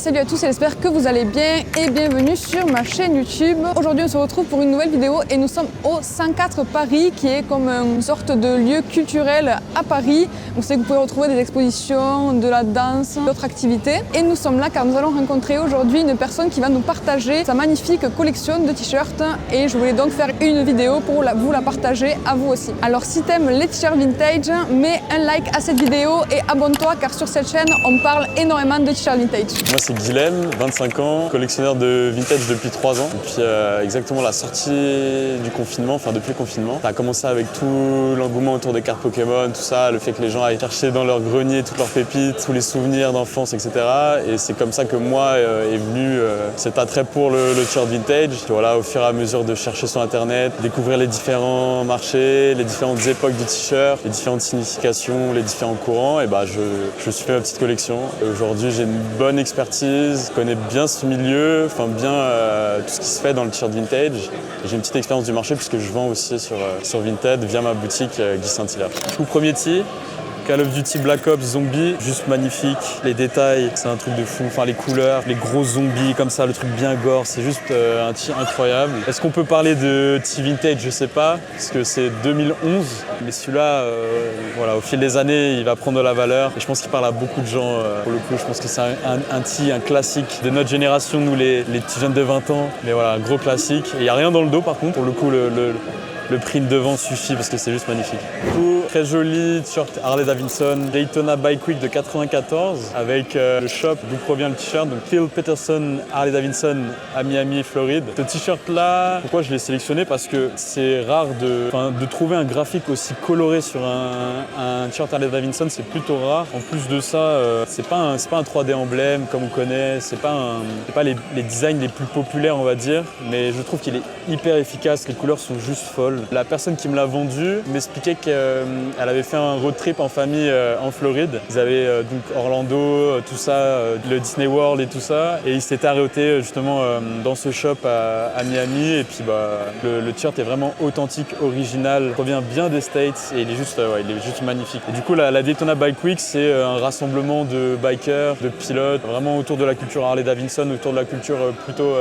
salut à tous, j'espère que vous allez bien et bienvenue sur ma chaîne YouTube. Aujourd'hui on se retrouve pour une nouvelle vidéo et nous sommes au 104 Paris qui est comme une sorte de lieu culturel à Paris. Vous savez que vous pouvez retrouver des expositions, de la danse, d'autres activités. Et nous sommes là car nous allons rencontrer aujourd'hui une personne qui va nous partager sa magnifique collection de t-shirts et je voulais donc faire une vidéo pour vous la partager à vous aussi. Alors si t'aimes les t-shirts vintage, mets un like à cette vidéo et abonne-toi car sur cette chaîne on parle énormément de t-shirts vintage. Moi c'est Guilhem, 25 ans, collectionneur de vintage depuis 3 ans. Depuis exactement la sortie du confinement, enfin depuis le confinement. Ça a commencé avec tout l'engouement autour des cartes Pokémon, tout ça, le fait que les gens aillent chercher dans leur grenier toutes leurs pépites, tous les souvenirs d'enfance, etc. Et c'est comme ça que moi est venu cet attrait pour le t-shirt vintage. Et voilà, au fur et à mesure de chercher sur internet, découvrir les différents marchés, les différentes époques du t-shirt, les différentes significations, les différents courants, et bah je suis fait ma petite collection. Aujourd'hui j'ai une bonne expertise, je connais bien ce milieu, enfin bien tout ce qui se fait dans le t-shirt vintage. J'ai une petite expérience du marché puisque je vends aussi sur Vinted via ma boutique Guy Saint-Hilaire. Tout premier tee, Call of Duty Black Ops Zombie, juste magnifique. Les détails, c'est un truc de fou. Enfin les couleurs, les gros zombies comme ça, le truc bien gore, c'est juste un tee incroyable. Est-ce qu'on peut parler de tee vintage? Je sais pas, parce que c'est 2011. Mais celui-là, voilà, au fil des années, il va prendre de la valeur. Et je pense qu'il parle à beaucoup de gens. Pour le coup, je pense que c'est un tee, un classique de notre génération, nous les petits jeunes de 20 ans. Mais voilà, un gros classique. Et il n'y a rien dans le dos par contre. Pour le coup, le print devant suffit parce que c'est juste magnifique. Du coup, très joli t-shirt Harley Davidson Daytona Bike Week de 94 avec le shop d'où provient le t-shirt, donc Phil Peterson Harley Davidson à Miami, Floride. Ce t-shirt là, pourquoi je l'ai sélectionné? Parce que c'est rare de trouver un graphique aussi coloré sur un t-shirt Harley Davidson, c'est plutôt rare. En plus de ça, c'est pas un 3D emblème comme on connaît, c'est pas les designs les plus populaires on va dire, mais je trouve qu'il est hyper efficace, les couleurs sont juste folles. La personne qui me l'a vendu m'expliquait qu'elle avait fait un road trip en famille en Floride. Ils avaient donc Orlando, tout ça, le Disney World et tout ça. Et ils s'étaient arrêtés justement dans ce shop à Miami. Et puis le t-shirt est vraiment authentique, original, il provient bien des States et il est juste magnifique. Et du coup la Daytona Bike Week c'est un rassemblement de bikers, de pilotes, vraiment autour de la culture Harley Davidson, autour de la culture plutôt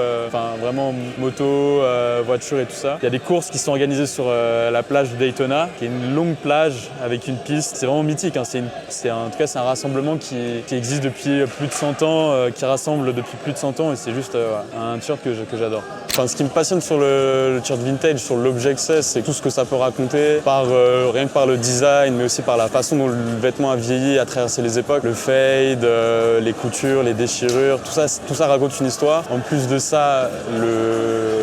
vraiment moto, voiture et tout ça. Il y a des courses qui sont organisées sur la plage de Daytona, qui est une longue plage avec une piste. C'est vraiment mythique, hein. En tout cas c'est un rassemblement qui existe depuis plus de 100 ans, qui rassemble depuis plus de 100 ans et c'est juste un t-shirt que j'adore. Enfin, ce qui me passionne sur le t-shirt vintage, sur l'objet que c'est tout ce que ça peut raconter, rien que par le design, mais aussi par la façon dont le vêtement a vieilli, a traversé les époques. Le fade, les coutures, les déchirures, tout ça raconte une histoire. En plus de ça,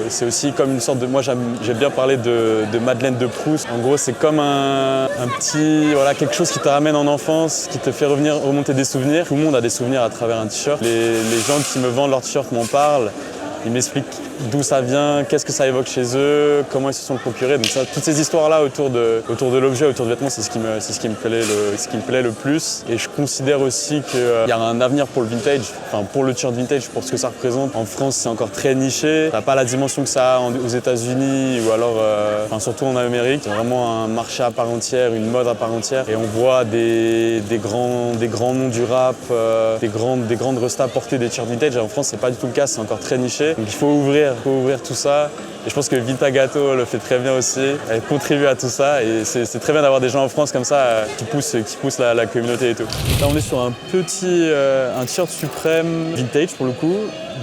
c'est aussi comme une sorte de... Moi j'aime bien parler de Madeleine de Proust. En gros c'est comme un petit... Voilà, quelque chose qui te ramène en enfance, qui te fait remonter des souvenirs. Tout le monde a des souvenirs à travers un t-shirt. Les gens qui me vendent leur t-shirt m'en parlent. Ils m'expliquent d'où ça vient, qu'est-ce que ça évoque chez eux, comment ils se sont procurés. Donc ça, toutes ces histoires-là autour de l'objet, autour du vêtement, c'est ce qui me plaît le plus. Et je considère aussi qu'il y a un avenir pour le vintage, enfin pour le t-shirt vintage, pour ce que ça représente. En France, c'est encore très niché. Ça n'a pas la dimension que ça a aux États-Unis ou alors, surtout en Amérique. C'est vraiment un marché à part entière, une mode à part entière. Et on voit des grands noms du rap, des grandes restas porter des t-shirts vintage. Et en France, c'est pas du tout le cas, c'est encore très niché. Donc il faut ouvrir tout ça. Et je pense que Vintagato le fait très bien aussi. Elle contribue à tout ça. Et c'est très bien d'avoir des gens en France comme ça qui poussent la communauté et tout. Là, on est sur un t-shirt Supreme vintage pour le coup,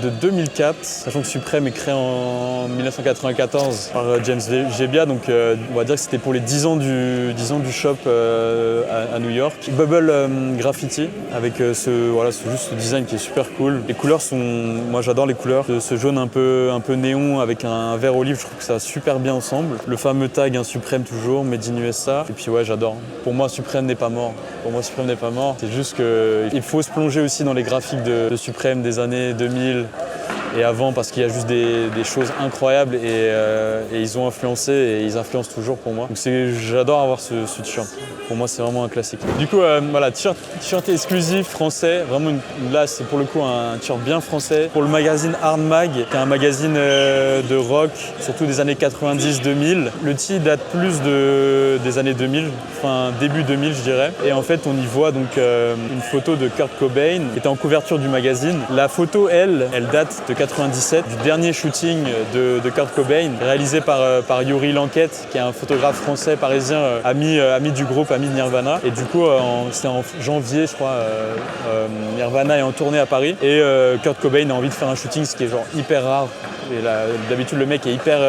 de 2004. Sachant que Supreme est créé en 1994 par James Jebbia. Donc on va dire que c'était pour les 10 ans du shop à New York. Bubble Graffiti avec juste ce design qui est super cool. Les couleurs sont... Moi j'adore les couleurs. Ce jaune un peu néon avec un vert olive, je trouve que ça va super bien ensemble. Le fameux tag Supreme toujours, Made in USA. Et puis ouais, j'adore. Pour moi, Supreme n'est pas mort. C'est juste qu'il faut se plonger aussi dans les graphiques de Supreme des années 2000. et avant parce qu'il y a juste des choses incroyables et ils ont influencé et ils influencent toujours pour moi. Donc j'adore avoir ce t-shirt. Pour moi, c'est vraiment un classique. Du coup, voilà, t-shirt exclusif français. Vraiment, là, c'est pour le coup un t-shirt bien français. Pour le magazine Hard Mag, qui est un magazine de rock, surtout des années 90-2000. Le tee date plus des années 2000, enfin début 2000, je dirais. Et en fait, on y voit donc une photo de Kurt Cobain qui était en couverture du magazine. La photo, elle date de 97, du dernier shooting de Kurt Cobain, réalisé par Yuri Lankett, qui est un photographe français parisien, ami du groupe, ami de Nirvana. Et du coup, c'était en janvier, je crois, Nirvana est en tournée à Paris. Et Kurt Cobain a envie de faire un shooting, ce qui est genre hyper rare. Et d'habitude, le mec est hyper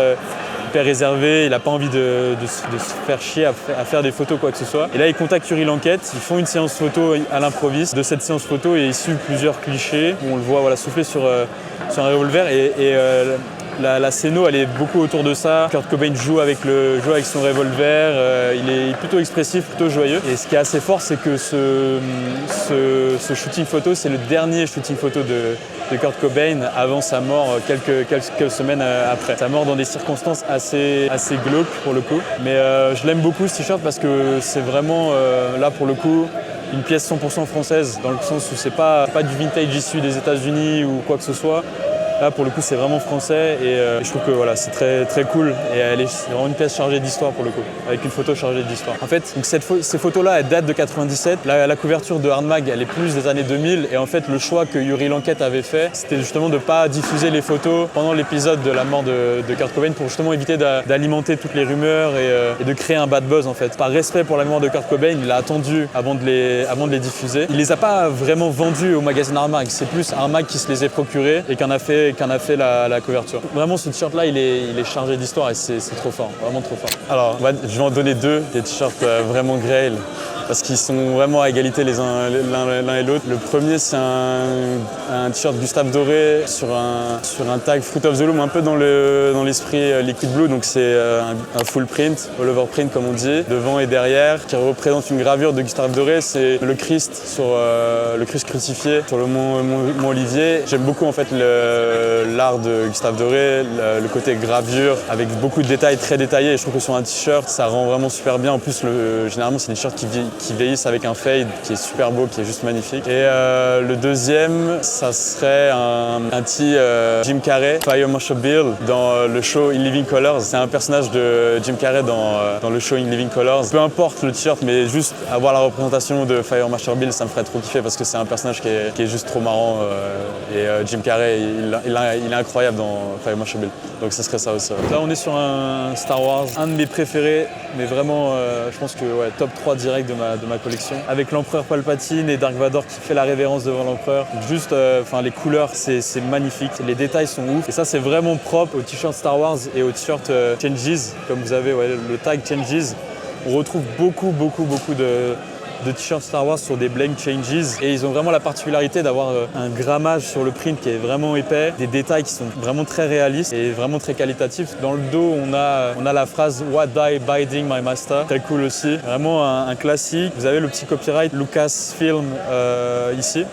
réservé, il n'a pas envie de se faire chier à faire des photos quoi que ce soit. Et là il contacte Yuri Lankett, ils font une séance photo à l'improviste. De cette séance photo est issu plusieurs clichés. On le voit voilà, souffler sur un revolver et la scéno elle est beaucoup autour de ça. Kurt Cobain joue avec son revolver, il est plutôt expressif, plutôt joyeux. Et ce qui est assez fort c'est que ce shooting photo c'est le dernier shooting photo de Kurt Cobain avant sa mort quelques semaines après. Sa mort dans des circonstances assez glauques pour le coup. Mais je l'aime beaucoup ce t-shirt parce que c'est vraiment là pour le coup une pièce 100% française dans le sens où c'est pas du vintage issu des États-Unis ou quoi que ce soit. Là, pour le coup, c'est vraiment français et je trouve que voilà, c'est très, très cool et c'est vraiment une pièce chargée d'histoire pour le coup, avec une photo chargée d'histoire. En fait, donc ces photos-là, elles datent de 97. La couverture de Hard Mag, elle est plus des années 2000 et en fait, le choix que Yuri Lankett avait fait, c'était justement de ne pas diffuser les photos pendant l'épisode de la mort de Kurt Cobain pour justement éviter d'alimenter toutes les rumeurs et de créer un bad buzz en fait. Par respect pour la mémoire de Kurt Cobain, il a attendu avant de les diffuser. Il les a pas vraiment vendus au magazine Hard Mag, c'est plus Hard Mag qui se les a procurés et qu'en a fait la couverture. Vraiment ce t-shirt là il est chargé d'histoire et c'est trop fort, vraiment trop fort. Alors je vais en donner deux, des t-shirts vraiment Grail parce qu'ils sont vraiment à égalité l'un et l'autre. Le premier c'est un t-shirt Gustave Doré sur un tag Fruit of the Loom un peu dans l'esprit Liquid Blue, donc c'est un full print, all over print comme on dit, devant et derrière, qui représente une gravure de Gustave Doré, c'est le Christ le Christ crucifié sur le mont Olivier. J'aime beaucoup en fait l'art de Gustave Doré, le côté gravure avec beaucoup de détails très détaillés et je trouve que sur un t-shirt ça rend vraiment super bien. En plus généralement c'est des t-shirts qui vieillissent avec un fade qui est super beau, qui est juste magnifique. Et le deuxième ça serait un tee Jim Carrey, Fire Marshal Bill dans le show In Living Colors. C'est un personnage de Jim Carrey dans le show In Living Colors. Peu importe le t-shirt mais juste avoir la représentation de Fire Marshal Bill ça me ferait trop kiffer parce que c'est un personnage qui est juste trop marrant et Jim Carrey il est incroyable dans Fire Marshal Bill, donc ce serait ça aussi. Là on est sur un Star Wars, un de mes préférés, mais vraiment je pense que ouais, top 3 direct de ma collection, avec l'empereur Palpatine et Dark Vador qui fait la révérence devant l'empereur. Juste les couleurs c'est magnifique, les détails sont ouf et ça c'est vraiment propre au t-shirt Star Wars et au t-shirt Changes, comme vous avez le tag Changes. On retrouve beaucoup de t-shirts Star Wars sur des blank changes et ils ont vraiment la particularité d'avoir un grammage sur le print qui est vraiment épais, des détails qui sont vraiment très réalistes et vraiment très qualitatifs. Dans le dos on a la phrase What die biding my master, très cool aussi, vraiment un classique. Vous avez le petit copyright Lucasfilm ici.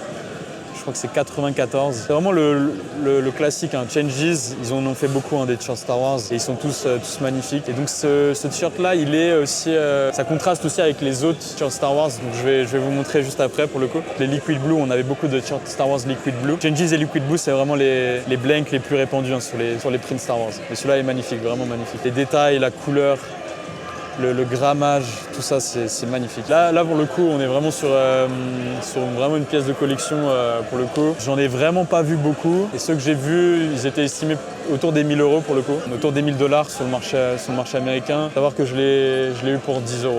Je crois que c'est 94. C'est vraiment le classique, hein. Changes, ils en ont fait beaucoup des t-shirts Star Wars et ils sont tous magnifiques. Et donc ce t-shirt là, il est aussi, ça contraste aussi avec les autres t-shirts Star Wars. Donc je vais vous montrer juste après pour le coup. Les Liquid Blue, on avait beaucoup de t-shirts Star Wars Liquid Blue. Changes et Liquid Blue, c'est vraiment les blanks les plus répandus sur les prints Star Wars. Mais celui-là est magnifique, vraiment magnifique. Les détails, la couleur, le grammage, tout ça c'est magnifique. Là pour le coup on est vraiment sur vraiment une pièce de collection pour le coup. J'en ai vraiment pas vu beaucoup et ceux que j'ai vus ils étaient estimés autour des 1000 € pour le coup, autour des $1000 sur le marché américain. Savoir que je l'ai eu pour 10 €,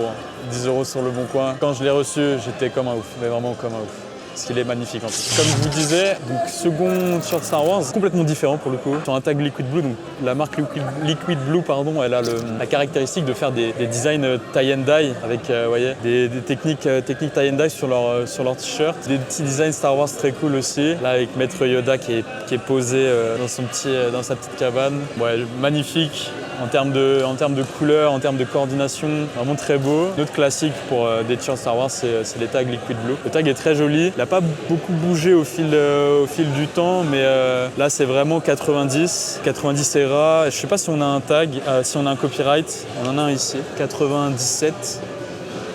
10 € sur le bon coin. Quand je l'ai reçu j'étais comme un ouf, mais vraiment comme un ouf. Parce qu'il est magnifique en fait. Comme je vous disais, donc second t-shirt Star Wars, complètement différent pour le coup. Sur un tag Liquid Blue, donc la marque Liquid Blue, pardon, elle a la caractéristique de faire des designs tie and dye avec voyez, des techniques tie and dye sur leur t-shirt. Des petits designs Star Wars très cool aussi. Là avec Maître Yoda qui est posé dans sa petite cabane. Ouais, magnifique. en termes de couleurs, en termes de coordination, vraiment très beau. Notre classique pour des t-shirts Star Wars, c'est les tags Liquid Blue. Le tag est très joli, il n'a pas beaucoup bougé au fil du temps, mais là c'est vraiment 90 ERA. Je ne sais pas si on a un tag, si on a un copyright, on en a un ici, 97.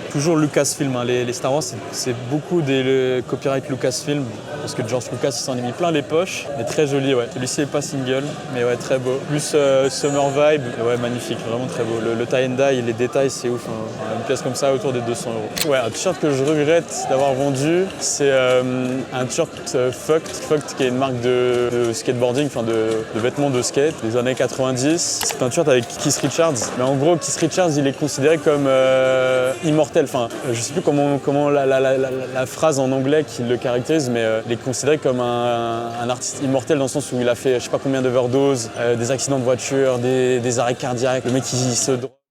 Toujours Lucasfilm, hein. Les Star Wars, c'est beaucoup des copyright Lucasfilm, parce que George Lucas il s'en est mis plein les poches, mais très joli, ouais. Celui-ci n'est pas single, mais ouais, très beau. Plus Summer Vibe, ouais, magnifique, vraiment très beau. Le tie and dye, les détails, c'est ouf, hein. Une pièce comme ça autour des 200 €. Ouais, un t-shirt que je regrette d'avoir vendu, c'est un t-shirt Fucked, qui est une marque de skateboarding, enfin de vêtements de skate des années 90. C'est un t-shirt avec Keith Richards, mais en gros, Keith Richards, il est considéré comme immortel. Enfin, je sais plus comment la phrase en anglais qui le caractérise, mais il est considéré comme un artiste immortel dans le sens où il a fait je sais pas combien d'overdoses, des accidents de voiture, des arrêts cardiaques. Le mec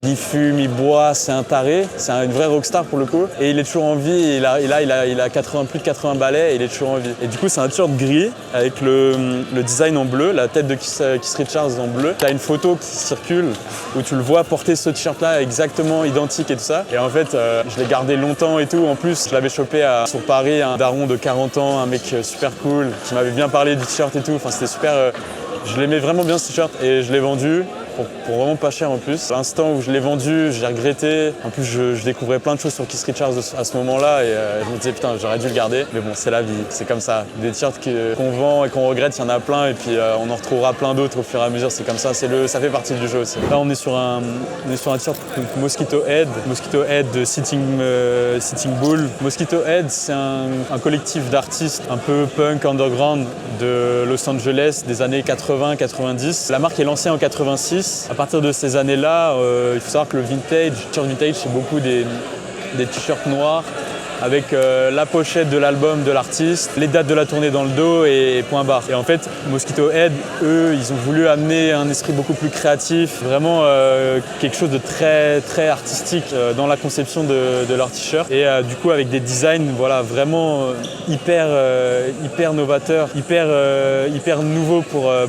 il fume, il boit, c'est un taré, c'est une vraie rockstar pour le coup. Et il est toujours en vie, et là il a plus de 80 balais et il est toujours en vie. Et du coup c'est un t-shirt gris avec le design en bleu, la tête de Keith Richards en bleu. T'as une photo qui circule où tu le vois porter ce t-shirt là exactement identique et tout ça. Et en fait je l'ai gardé longtemps et tout. En plus je l'avais chopé sur Paris, un daron de 40 ans, un mec super cool, qui m'avait bien parlé du t-shirt et tout. Enfin c'était super, je l'aimais vraiment bien ce t-shirt et je l'ai vendu. Pour vraiment pas cher en plus. L'instant où je l'ai vendu, j'ai regretté. En plus, je découvrais plein de choses sur Keith Richards à ce moment-là et je me disais putain, j'aurais dû le garder. Mais bon, c'est la vie, c'est comme ça. Des t-shirts qu'on vend et qu'on regrette, il y en a plein et puis on en retrouvera plein d'autres au fur et à mesure. C'est comme ça, ça fait partie du jeu aussi. Là, on est sur un t-shirt Mosquito Head de Sitting Bull. Mosquito Head, c'est un collectif d'artistes un peu punk underground de Los Angeles des années 80-90. La marque est lancée en 86. À partir de ces années-là, il faut savoir que le t-shirt vintage, c'est beaucoup des t-shirts noirs avec la pochette de l'album de l'artiste, les dates de la tournée dans le dos et point barre. Et en fait, Mosquito Head, eux, ils ont voulu amener un esprit beaucoup plus créatif, vraiment quelque chose de très, très artistique dans la conception de leur t-shirt. Et du coup, avec des designs voilà, vraiment hyper novateurs, hyper nouveaux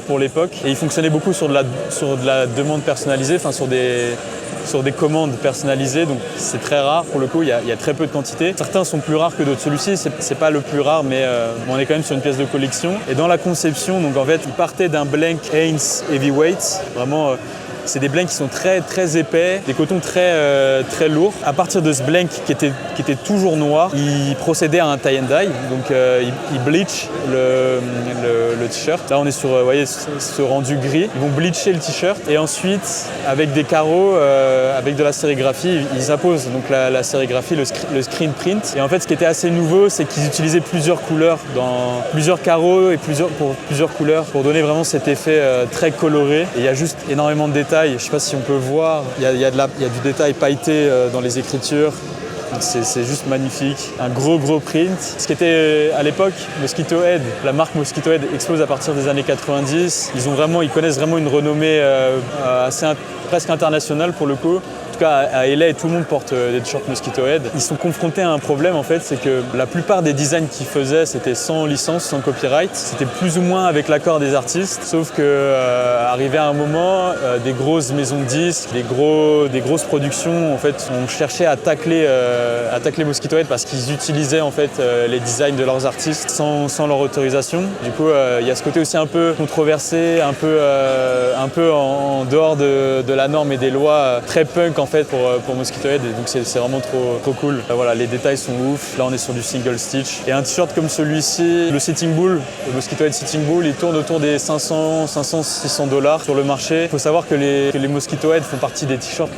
pour l'époque. Et ils fonctionnaient beaucoup sur de la demande personnalisée, enfin sur des commandes personnalisées, donc c'est très rare pour le coup, il y a très peu de quantité. Certains sont plus rares que d'autres. Celui-ci, c'est pas le plus rare, mais on est quand même sur une pièce de collection. Et dans la conception, donc en fait, il partait d'un blank Hanes Heavyweight, vraiment. C'est des blanks qui sont très très épais, des cotons très lourds. À partir de ce blank qui était toujours noir, il procédait à un tie and dye, donc il bleach le t-shirt. Là on est sur ce rendu gris. Ils vont bleacher le t-shirt et ensuite avec des carreaux, avec de la sérigraphie, ils apposent donc la sérigraphie, le screen print. Et en fait ce qui était assez nouveau, c'est qu'ils utilisaient plusieurs couleurs, dans plusieurs carreaux et plusieurs couleurs pour donner vraiment cet effet très coloré. Et il y a juste énormément de détails. Je ne sais pas si on peut voir, il y a du détail pailleté dans les écritures. C'est juste magnifique. Un gros print. Ce qui était à l'époque, Mosquito Head, la marque Mosquito Head explose à partir des années 90. Ils connaissent vraiment une renommée presque internationale pour le coup. En tout cas, à LA, tout le monde porte des t-shirts Mosquito Head. Ils sont confrontés à un problème en fait, c'est que la plupart des designs qu'ils faisaient, c'était sans licence, sans copyright. C'était plus ou moins avec l'accord des artistes. Sauf que arrivé à un moment, des grosses maisons de disques, des grosses productions en fait, ont cherché à tacler Mosquito Head parce qu'ils utilisaient en fait les designs de leurs artistes sans leur autorisation. Du coup, il y a ce côté aussi un peu controversé, un peu en dehors de la norme et des lois, très punk en fait pour Mosquito Head, et donc c'est vraiment trop cool. Voilà, les détails sont ouf. Là on est sur du single stitch. Et un t-shirt comme celui-ci, le Sitting Bull, le Mosquito Head Sitting Bull, il tourne autour des 500, 600 $ sur le marché. Il faut savoir que les Mosquito Head font partie des t-shirts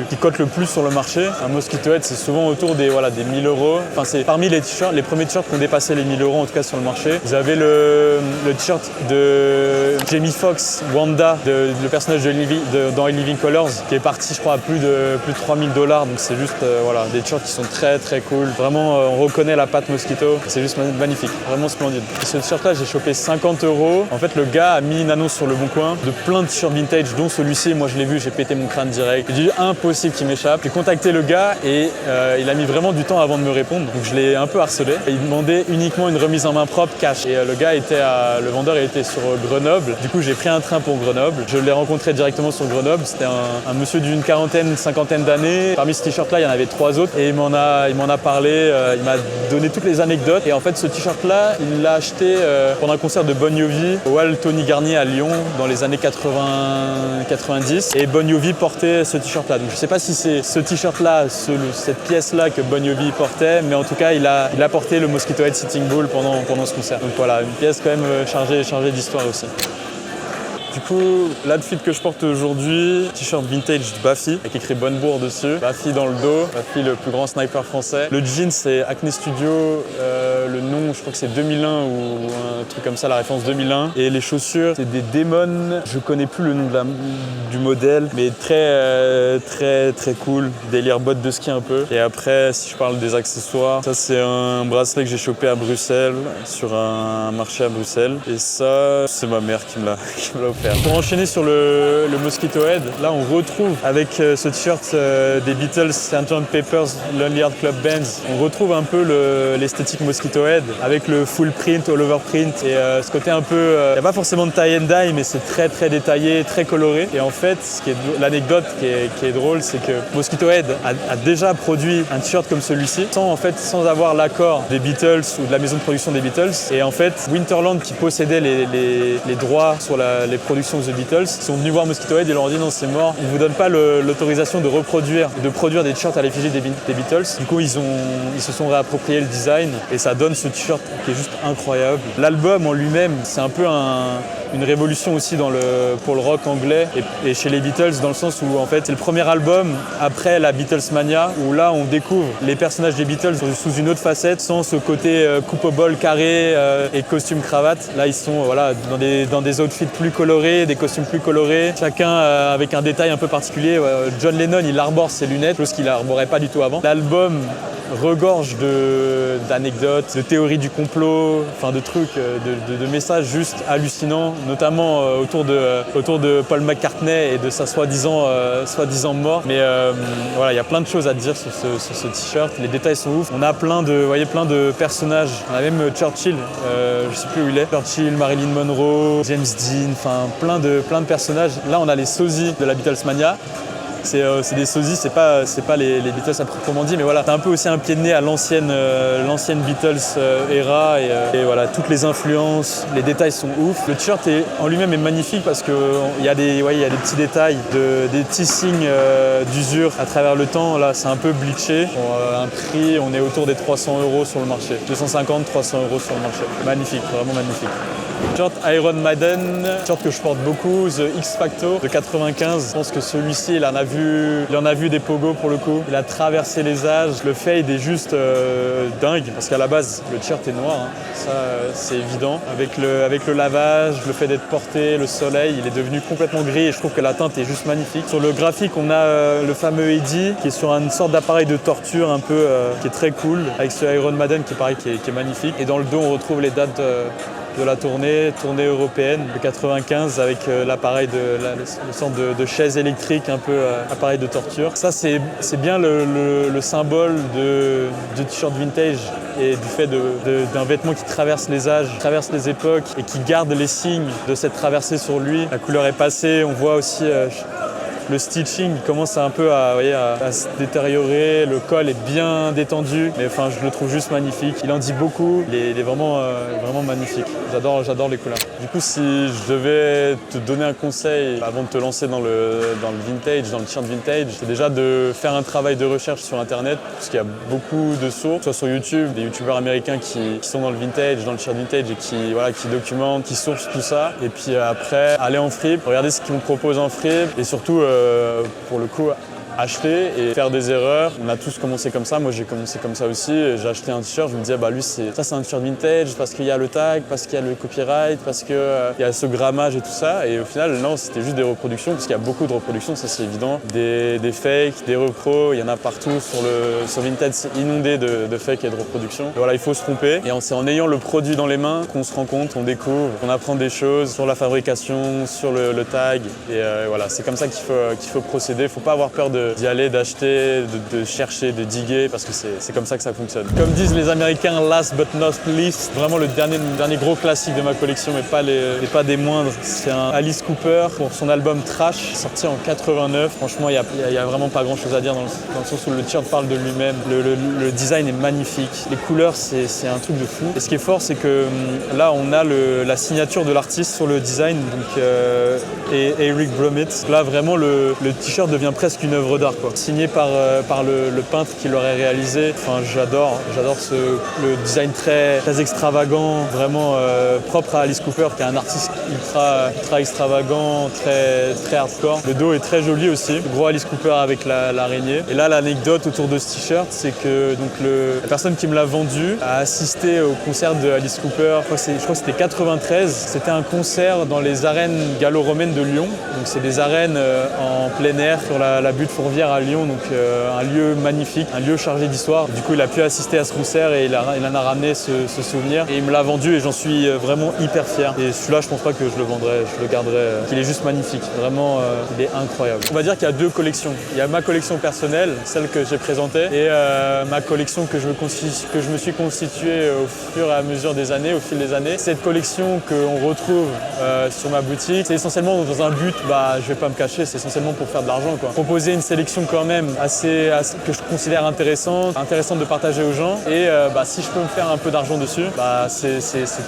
qui cotent le plus sur le marché. Un Mosquito Head c'est souvent autour des 1000 €. Enfin c'est parmi les premiers t-shirts qui ont dépassé les 1000 € en tout cas sur le marché. Vous avez le t-shirt de Jamie Foxx, Wanda, le personnage dans Living Colors, qui est parti je crois à plus plus de 3000 $, donc c'est juste voilà, des t-shirts qui sont très très cool. Vraiment, on reconnaît la patte Mosquito, c'est juste magnifique, vraiment splendide. Et ce t-shirt là, j'ai chopé 50 €. En fait, le gars a mis une annonce sur Le Bon Coin de plein de t-shirts vintage, dont celui-ci. Moi, je l'ai vu, j'ai pété mon crâne direct. J'ai dit impossible qu'il m'échappe. J'ai contacté le gars et il a mis vraiment du temps avant de me répondre, donc je l'ai un peu harcelé. Et il demandait uniquement une remise en main propre cash. Et le vendeur était sur Grenoble. Du coup, j'ai pris un train pour Grenoble. Je l'ai rencontré directement sur Grenoble. C'était un monsieur d'une quarantaine, cinquantaine d'années. Parmi ce t-shirt là, il y en avait 3 autres et il m'en a parlé. Il m'a donné toutes les anecdotes. Et en fait, ce t-shirt là, il l'a acheté pendant un concert de Bon Jovi au Hall Tony Garnier à Lyon dans les années 80-90. Et Bon Jovi portait ce t-shirt là. Donc je sais pas si c'est ce t-shirt là, cette pièce là que Bon Jovi portait, mais en tout cas, il a porté le Mosquito Head Sitting Bull pendant ce concert. Donc voilà, une pièce quand même chargée d'histoire aussi. Du coup, l'outfit que je porte aujourd'hui, t-shirt vintage de Baffy, avec écrit Bonne-Bourre dessus. Baffy dans le dos, Baffy le plus grand sniper français. Le jean, c'est Acne Studio, le nom, je crois que c'est 2001 ou un truc comme ça, la référence 2001. Et les chaussures, c'est des Demon, je connais plus le nom du modèle, mais très cool. Délire bottes de ski un peu. Et après, si je parle des accessoires, ça c'est un bracelet que j'ai chopé à Bruxelles, sur un marché à Bruxelles. Et ça, c'est ma mère qui me l'a offert. Pour enchaîner sur le Mosquito Head, là on retrouve avec ce t-shirt des Beatles, Sgt. Pepper's Lonely Hearts Club Band, on retrouve un peu l'esthétique Mosquito Head avec le full print, all over print et ce côté un peu, il n'y a pas forcément de tie and dye mais c'est très détaillé, très coloré. Et en fait, l'anecdote qui est drôle, c'est que Mosquito Head a déjà produit un t-shirt comme celui-ci sans avoir l'accord des Beatles ou de la maison de production des Beatles. Et en fait, Winterland qui possédait les droits sur les productions The Beatles, ils sont venus voir Mosquito Head et leur ont dit non, c'est mort, on ne vous donne pas l'autorisation de produire des t-shirts à l'effigie des Beatles. Du coup, ils se sont réappropriés le design et ça donne ce t-shirt qui est juste incroyable. L'album en lui-même, c'est un peu une révolution aussi pour le rock anglais et chez les Beatles, dans le sens où en fait c'est le premier album après la Beatlesmania où là on découvre les personnages des Beatles sous une autre facette, sans ce côté coupe au bol carré et costume cravate. Là ils sont voilà, dans des outfits plus colorés, des costumes plus colorés, chacun avec un détail un peu particulier. John Lennon il arbore ses lunettes, chose qu'il arborait pas du tout avant. L'album regorge d'anecdotes, de théories du complot, enfin de trucs, de messages juste hallucinants, notamment autour de Paul McCartney et de sa soi-disant mort. Mais voilà, il y a plein de choses à dire sur ce t-shirt. Les détails sont ouf. On a plein de personnages. On a même Churchill, je sais plus où il est. Churchill, Marilyn Monroe, James Dean, enfin plein de personnages. Là, on a les sosies de la Beatlesmania. C'est des sosies, c'est pas les Beatles à proprement dit, mais voilà, c'est un peu aussi un pied de nez à l'ancienne Beatles era et voilà, toutes les influences, les détails sont ouf. Le t-shirt en lui-même est magnifique parce qu'il y a des petits détails, des petits signes d'usure à travers le temps. Là, c'est un peu bleaché. Pour un prix, on est autour des 300 € sur le marché. 250, 300 € sur le marché. Magnifique, vraiment magnifique. T-shirt Iron Maiden, t-shirt que je porte beaucoup, The X Factor de 95. Je pense que celui-ci, il en a vu des pogos pour le coup. Il a traversé les âges. Le fade est juste dingue parce qu'à la base, le t-shirt est noir. Ça, c'est évident. Avec le lavage, le fait d'être porté, le soleil, il est devenu complètement gris et je trouve que la teinte est juste magnifique. Sur le graphique, on a le fameux Eddie qui est sur une sorte d'appareil de torture un peu qui est très cool avec ce Iron Maiden qui est magnifique. Et dans le dos, on retrouve les dates de la tournée européenne de 95 avec l'appareil le sorte de chaise électrique un peu appareil de torture. Ça c'est bien le symbole de t-shirt vintage et du fait d'un vêtement qui traverse les âges, traverse les époques et qui garde les signes de cette traversée sur lui. La couleur est passée, on voit aussi le stitching commence un peu à se détériorer, le col est bien détendu, mais enfin je le trouve juste magnifique. Il en dit beaucoup, il est vraiment magnifique. J'adore les couleurs. Du coup, si je devais te donner un conseil avant de te lancer dans le vintage, dans le t-shirt vintage, c'est déjà de faire un travail de recherche sur internet, parce qu'il y a beaucoup de sources, soit sur YouTube, des youtubeurs américains qui sont dans le vintage, dans le t-shirt vintage et qui documentent, qui sourcent tout ça. Et puis après, aller en fripe, regarder ce qu'ils me proposent en fripe et surtout pour le coup acheter et faire des erreurs. On a tous commencé comme ça, moi j'ai commencé comme ça aussi. J'ai acheté un t-shirt, je me disais bah lui ça c'est un t-shirt vintage parce qu'il y a le tag, parce qu'il y a le copyright, parce qu'il y a ce grammage et tout ça. Et au final non, c'était juste des reproductions parce qu'il y a beaucoup de reproductions, ça c'est évident. Des fakes, des repros, il y en a partout sur Vinted, c'est inondé de fakes et de reproductions. Et voilà, il faut se tromper. Et c'est en ayant le produit dans les mains qu'on se rend compte, on découvre, on apprend des choses sur la fabrication, sur le tag. Et voilà, c'est comme ça qu'il faut procéder. Il ne faut pas avoir peur d'y aller, d'acheter, de chercher, de diguer, parce que c'est comme ça que ça fonctionne. Comme disent les Américains, last but not least, vraiment le dernier gros classique de ma collection, mais pas des moindres. C'est un Alice Cooper pour son album Trash, sorti en 89. Franchement, il y a vraiment pas grand chose à dire dans le sens où le t-shirt parle de lui-même. Le design est magnifique. Les couleurs, c'est un truc de fou. Et ce qui est fort, c'est que là, on a la signature de l'artiste sur le design, donc Eric Brumit. Là, vraiment, le t-shirt devient presque une œuvre d'art, quoi. Signé par le peintre qui l'aurait réalisé. Enfin, j'adore le design très extravagant, vraiment propre à Alice Cooper, qui est un artiste ultra extravagant, très hardcore. Le dos est très joli aussi. Le gros Alice Cooper avec l'araignée. Et là, l'anecdote autour de ce t-shirt, c'est que donc, la personne qui me l'a vendu a assisté au concert de Alice Cooper. Je crois que c'était 93. C'était un concert dans les arènes gallo-romaines de Lyon. Donc c'est des arènes en plein air sur la butte Fourvière à Lyon. Donc un lieu magnifique, un lieu chargé d'histoire. Du coup, il a pu assister à ce concert et il en a ramené ce souvenir. Et il me l'a vendu et j'en suis vraiment hyper fier. Et celui-là, je pense pas que je le vendrai, je le garderai. Il est juste magnifique. Vraiment, il est incroyable. On va dire qu'il y a deux collections. Il y a ma collection personnelle, celle que j'ai présentée, et ma collection que je me suis constituée au fur et à mesure des années, au fil des années. Cette collection qu'on retrouve sur ma boutique, c'est essentiellement dans un but, je vais pas me cacher, c'est essentiellement pour faire de l'argent, quoi. Proposer une sélection quand même assez que je considère intéressante de partager aux gens. Et si je peux me faire un peu d'argent dessus, c'est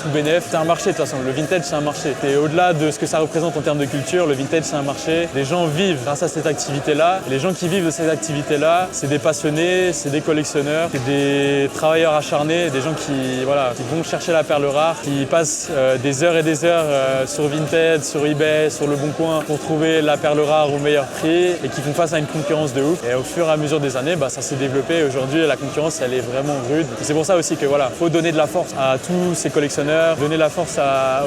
tout bénef. C'est un marché de toute façon, le vintage c'est un marché. Et au-delà de ce que ça représente en termes de culture, le vintage c'est un marché. Les gens vivent grâce à cette activité-là. Les gens qui vivent de cette activité-là, c'est des passionnés, c'est des collectionneurs, c'est des travailleurs acharnés, des gens qui vont chercher la perle rare, qui passent des heures et des heures sur Vinted, sur eBay, sur Le Bon Coin pour trouver la perle rare au meilleur prix et qui font face à une concurrence de ouf. Et au fur et à mesure des années, ça s'est développé. Aujourd'hui, la concurrence, elle est vraiment rude. Et c'est pour ça aussi que faut donner de la force à tous ces collectionneurs, donner de la force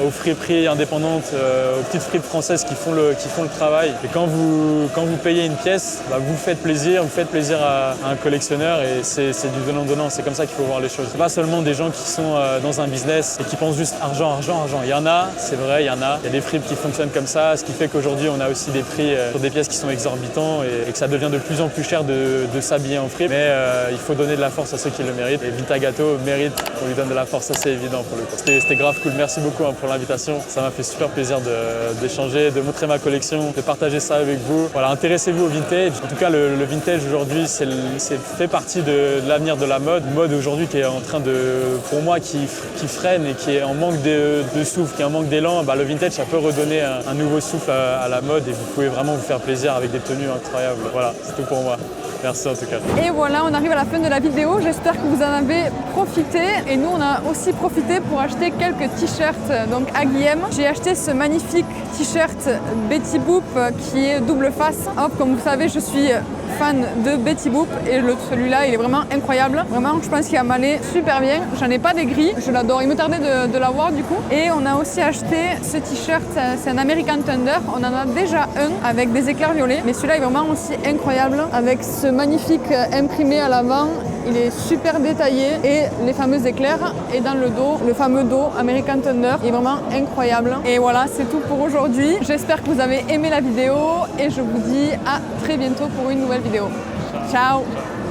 aux friperies indépendantes, aux petites fripes françaises qui font le travail. Et quand vous payez une pièce, vous faites plaisir à un collectionneur et c'est du donnant-donnant. C'est comme ça qu'il faut voir les choses. C'est pas seulement des gens qui sont dans un business et qui pensent juste argent. Il y en a, c'est vrai, il y a des fripes qui fonctionnent comme ça, ce qui fait qu'aujourd'hui on a aussi des prix sur des pièces qui sont exorbitants et que ça devient de plus en plus cher de s'habiller en fripe. Mais il faut donner de la force à ceux qui le méritent. Et Vintagato mérite qu'on lui donne de la force, ça c'est évident pour le coup. C'était grave cool, merci beaucoup pour l'invitation. Ça m'a fait super plaisir d'échanger, de montrer ma collection, de partager ça avec vous. Voilà, intéressez-vous au vintage. En tout cas, le vintage aujourd'hui, c'est fait partie de l'avenir de la mode. Une mode aujourd'hui qui est en train pour moi, qui freine et qui est en manque de souffle, qui est en manque d'élan. Le vintage, ça peut redonner un nouveau souffle à la mode et vous pouvez vraiment vous faire plaisir avec des tenues incroyables. Voilà, c'est tout pour moi. Merci en tout cas. Et voilà, on arrive à la fin de la vidéo. J'espère que vous en avez profité. Et nous, on a aussi profité pour acheter quelques t-shirts donc à Guillaume. J'ai acheté ce magnifique t-shirt Betty Boop qui est double face. Hop, comme vous savez, je suis fan de Betty Boop et celui-là, il est vraiment incroyable. Vraiment, je pense qu'il a m'allait super bien. J'en ai pas des gris, je l'adore. Il me tardait de l'avoir du coup. Et on a aussi acheté ce t-shirt, c'est un American Thunder. On en a déjà un avec des éclairs violets. Mais celui-là est vraiment aussi incroyable avec ce magnifique imprimé à l'avant. Il est super détaillé et les fameux éclairs. Et dans le dos, le fameux dos American Thunder est vraiment incroyable. Et voilà, c'est tout pour aujourd'hui. J'espère que vous avez aimé la vidéo et je vous dis à très bientôt pour une nouvelle vidéo. Ciao.